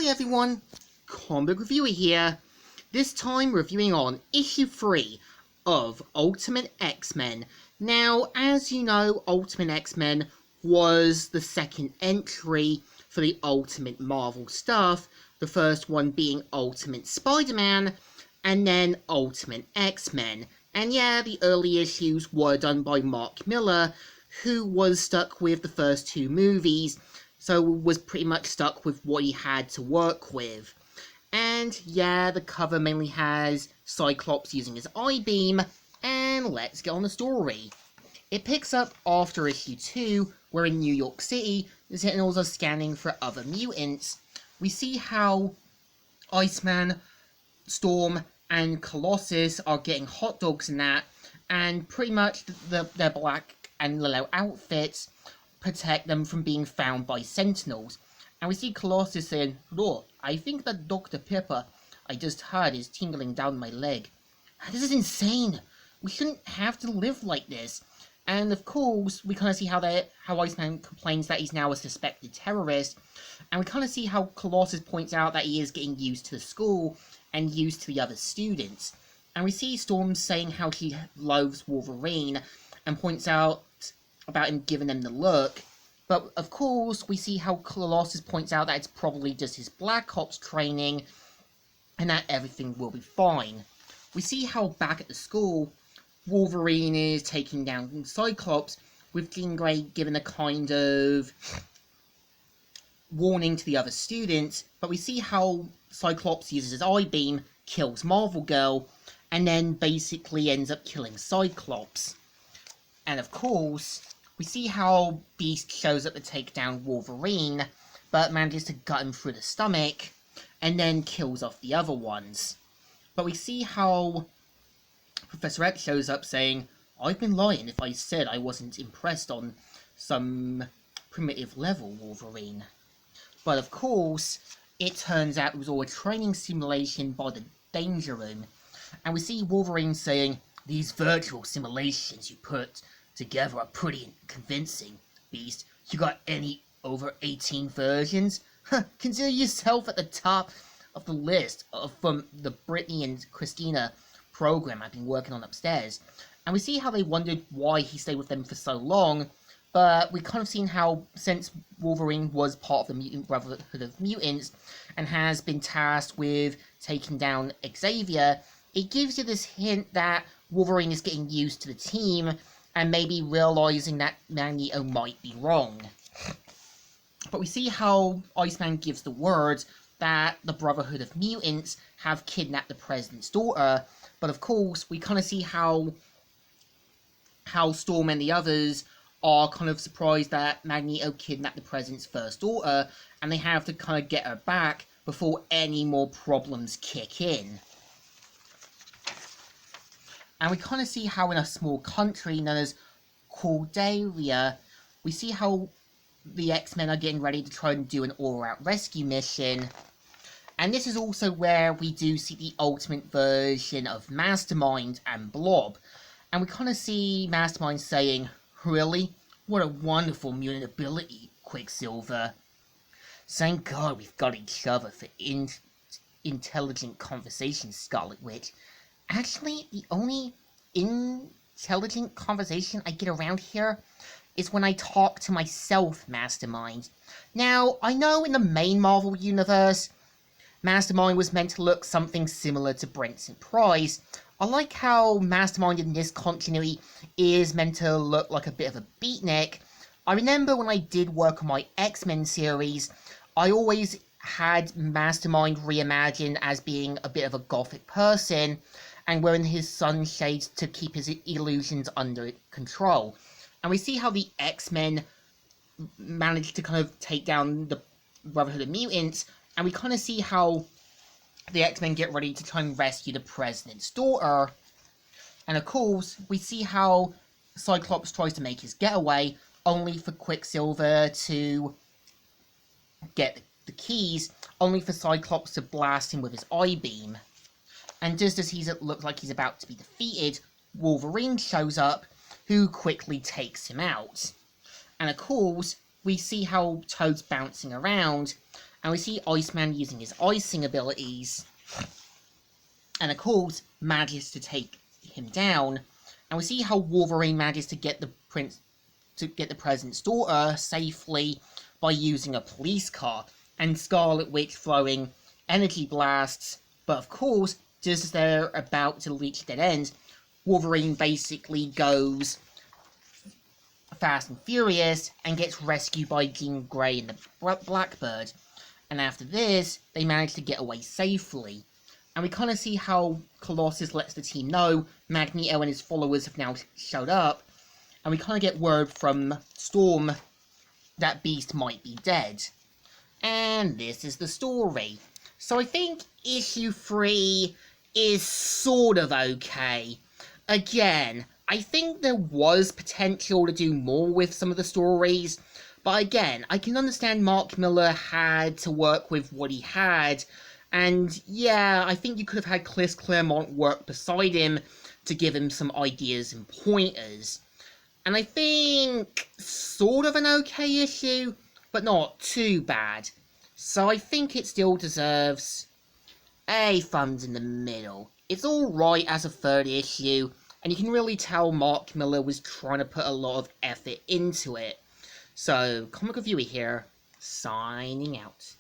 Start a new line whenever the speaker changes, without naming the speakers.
Hi everyone, Comic Reviewer here. This time reviewing on issue 3 of Ultimate X-Men. Now, as you know, Ultimate X-Men was the second entry for the Ultimate Marvel stuff, the first one being Ultimate Spider-Man, and then Ultimate X-Men. And yeah, the early issues were done by Mark Millar, who was stuck with the first two movies, so was pretty much stuck with what he had to work with. And yeah, the cover mainly has Cyclops using his I-beam, and let's get on the story. It picks up after issue 2, where in New York City, the Sentinels are scanning for other mutants. We see how Iceman, Storm, and Colossus are getting hot dogs and that, and pretty much their black and yellow outfits protect them from being found by Sentinels. And we see Colossus saying, "Lord, I think that Dr. Pepper I just heard is tingling down my leg. This is insane. We shouldn't have to live like this." And of course, we kind of see how Iceman complains that he's now a suspected terrorist. And we kind of see how Colossus points out that he is getting used to the school and used to the other students. And we see Storm saying how she loves Wolverine and points out about him giving them the look. But of course, we see how Colossus points out that it's probably just his Black Ops training and that everything will be fine. We see how back at the school, Wolverine is taking down Cyclops, with Jean Grey giving a kind of warning to the other students, but we see how Cyclops uses his I-beam, kills Marvel Girl, and then basically ends up killing Cyclops. And of course, we see how Beast shows up to take down Wolverine, but manages to gut him through the stomach, and then kills off the other ones. But we see how Professor X shows up saying, "I've been lying if I said I wasn't impressed on some primitive level, Wolverine." But of course, it turns out it was all a training simulation by the Danger Room. And we see Wolverine saying, "These virtual simulations you put together are pretty convincing, Beast. You got any over 18 versions? Consider yourself at the top of the list from the Brittany and Christina program I've been working on upstairs." And we see how they wondered why he stayed with them for so long, but we kind of seen how, since Wolverine was part of the Mutant Brotherhood of Mutants and has been tasked with taking down Xavier, it gives you this hint that Wolverine is getting used to the team and maybe realizing that Magneto might be wrong. But we see how Iceman gives the word that the Brotherhood of Mutants have kidnapped the President's daughter, but of course we kind of see how Storm and the others are kind of surprised that Magneto kidnapped the President's first daughter, and they have to kind of get her back before any more problems kick in. And we kind of see how in a small country known as Cordelia, we see how the X-Men are getting ready to try and do an all-out rescue mission. And this is also where we do see the ultimate version of Mastermind and Blob. And we kind of see Mastermind saying, "Really? What a wonderful mutant ability, Quicksilver. Thank God we've got each other for intelligent conversations, Scarlet Witch. Actually, the only intelligent conversation I get around here is when I talk to myself, Mastermind." Now, I know in the main Marvel universe, Mastermind was meant to look something similar to Brenton Price. I like how Mastermind in this continuity is meant to look like a bit of a beatnik. I remember when I did work on my X-Men series, I always had Mastermind reimagined as being a bit of a gothic person and wearing his sunshades to keep his illusions under control. And we see how the X-Men managed to kind of take down the Brotherhood of Mutants, and we kind of see how the X-Men get ready to try and rescue the President's daughter. And of course, we see how Cyclops tries to make his getaway, only for Quicksilver to get the keys, only for Cyclops to blast him with his I-beam. And just as he looks like he's about to be defeated, Wolverine shows up, who quickly takes him out. And of course, we see how Toad's bouncing around, And we see Iceman using his icing abilities, and of course manages to take him down. And we see how Wolverine manages to get the president's daughter safely by using a police car, and Scarlet Witch throwing energy blasts. But of course, just as they're about to reach dead end, Wolverine basically goes fast and furious and gets rescued by Jean Grey and the Blackbird. And after this, they manage to get away safely. And we kind of see how Colossus lets the team know Magneto and his followers have now showed up. And we kind of get word from Storm that Beast might be dead. And this is the story. So I think issue 3 is sort of okay. Again, I think there was potential to do more with some of the stories, but again, I can understand Mark Miller had to work with what he had, and yeah, I think you could have had Chris Claremont work beside him to give him some ideas and pointers. And I think sort of an okay issue, but not too bad. So I think it still deserves a thumbs in the middle. It's alright as a third issue, and you can really tell Mark Miller was trying to put a lot of effort into it. So, Comic Reviewer here, signing out.